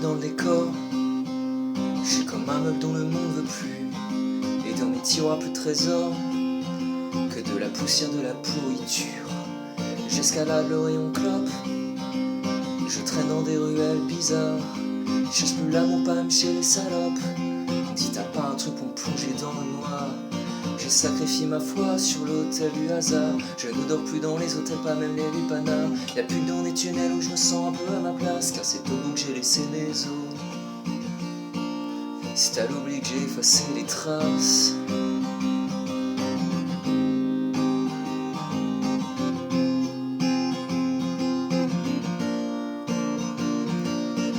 dans le décor. Je suis comme un meuble dont le monde veut plus. Et dans mes tiroirs plus de trésors que de la poussière, de la pourriture. J'escalade le rayon clope. Je traîne dans des ruelles bizarres. Je cherche plus l'amour, pas même chez les salopes. Si t'as pas un truc pour me plonger dans le noir, j'ai sacrifié ma foi sur l'autel du hasard. Je ne dors plus dans les hôtels, pas même les lupanars. Y'a plus que dans des tunnels où je me sens un peu à ma place, car c'est au bout que j'ai laissé les os. C'est à l'oubli que j'ai effacé les traces.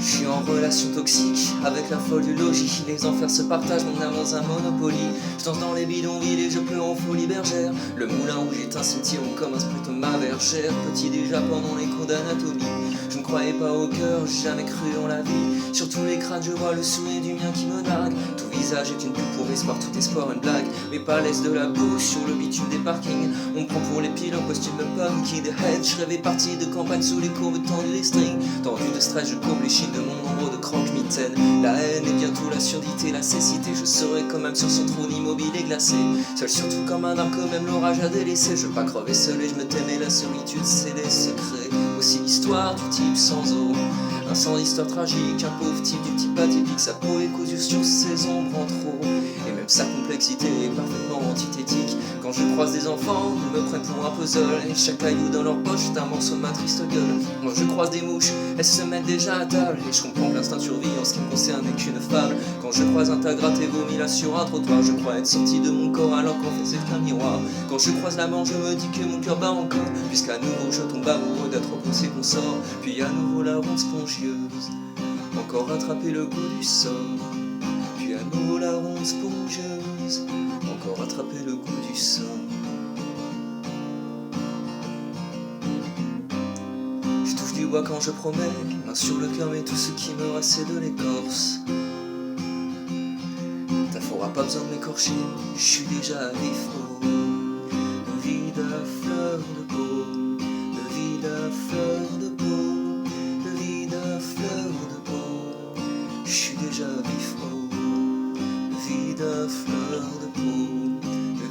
Je suis en relation toxique avec la folle du logis. Les enfers se partagent, mon âme dans un Monopoly. Je danse dans les bidonvilles et je pleure en folie bergère. Le moulin rouge est un cimetière comme un sprint ma bergère. Petit déjà pendant les cours d'anatomie. Je ne croyais pas au cœur, j'ai jamais cru en la vie. Sur tous les crânes je vois le sourire du mien qui me nargue. Tout visage est une pub pour espoir, tout espoir une blague. Mais pas l'aise de la bouche sur le bitume des parkings. On me prend pour les piles en costume de punk kid head. Je rêvais partie de campagne sous les courbes tendues des strings. Tendu de stress je courbe les chines de mon ombre de croque-mitaine. La haine et bientôt la surdité, la cécité. Je serai quand même sur son trône immobile et glacé. Seul surtout comme un arbre que même l'orage a délaissé. Je veux pas crever seul et je me t'aimais, la solitude c'est des secrets. Aussi l'histoire du type sans eau. Un sans d'histoire tragique, un pauvre type du type atypique. Sa peau est cousue sur ses ombres en trop. Et même sa complexité est parfaitement antithétique. Quand je croise des enfants, ils me prennent pour un puzzle. Et chaque caillou dans leur poche est un morceau de ma triste gueule. Quand je croise des mouches, elles se mettent déjà à table. Et je comprends que l'instinct de survie en ce qui me concerne n'est qu'une fable. Quand je croise un tas gratté vomi là sur un trottoir, je crois être sorti de mon corps alors qu'en fait c'est un miroir. Quand je croise la mort, je me dis que mon cœur bat encore. Puisqu'à nouveau je tombe amoureux d'être repoussé qu'on sort. Puis à nouveau la ronde spongieuse, encore attraper le goût du sort. Puis à nouveau la ronde spongieuse, encore attraper le goût du sort. Je touche du bois quand je promets, main sur le cœur mais tout ce qui me reste c'est de l'écorce. T'auras pas besoin de m'écorcher, je suis déjà vif. Oh, vide à fleur de peau, vide à fleur de peau, vide à fleur de peau. Je suis déjà vif. Oh, vide à fleur de peau,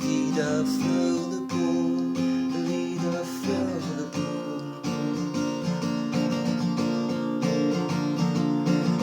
vide à fleur de peau, vide à fleur de peau.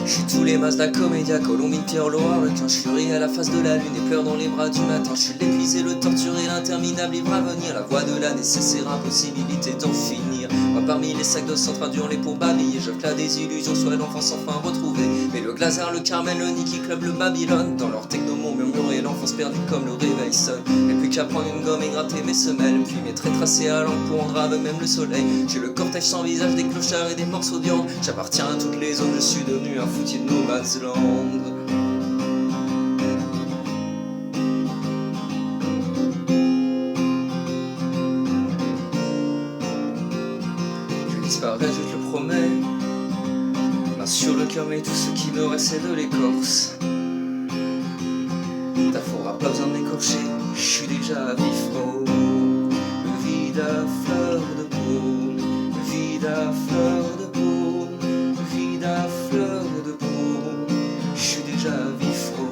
Je suis tous les Mazda Comédia, Colombine, Pierre Loire, requin. Je suis ri à la face de la lune et pleure dans les bras du matin. Je suis l'épuisé, le torturé, l'interminable livre à venir. La voix de la nécessaire impossibilité d'en finir. Moi parmi les sacs d'os en train d'hurler pour babiller. Je claque des illusions, soit l'enfance enfin retrouvée. Mais le Glazard, le Carmel, le Nicky Club, le Babylone. Dans leur technomon murmuré, l'enfance perdue comme le réveil sonne. Et plus qu'à prendre une gomme et gratter mes semelles. Puis mes traits tracés à l'encre pour rendre aveugle même le soleil. J'ai le cortège sans visage des clochards et des morceaux de viande. J'appartiens à toutes les zones, je suis devenu un foutier de no man's land. Je disparais, je te le promets. Main sur le cœur mais tout ce qui me reste c'est de l'écorce. T'auras pas besoin de m'écorcher, je suis déjà vif. Oh, vide à fleur de peau, vide à fleur de peau, vide à fleur de peau. Je suis déjà vif. Oh,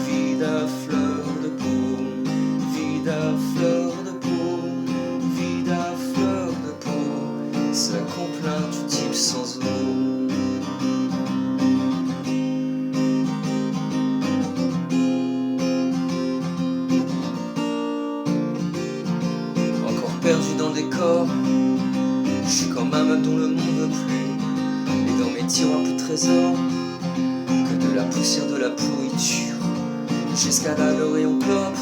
vide à fleur de peau, vide à fleur de peau, vide à fleur de peau. C'est la complainte du type sans eau. Perdu dans le décor, je suis comme un meuble dont le monde veut plus. Et dans mes tiroirs plus de trésors que de la poussière, de la pourriture. J'escalade le rayon clope,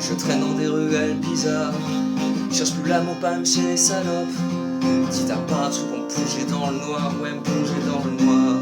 je traîne dans des ruelles bizarres. Cherche plus l'amour, pas même chez les salopes. Si t'as pas un truc pour me plonger dans le noir, ouais me plonger dans le noir.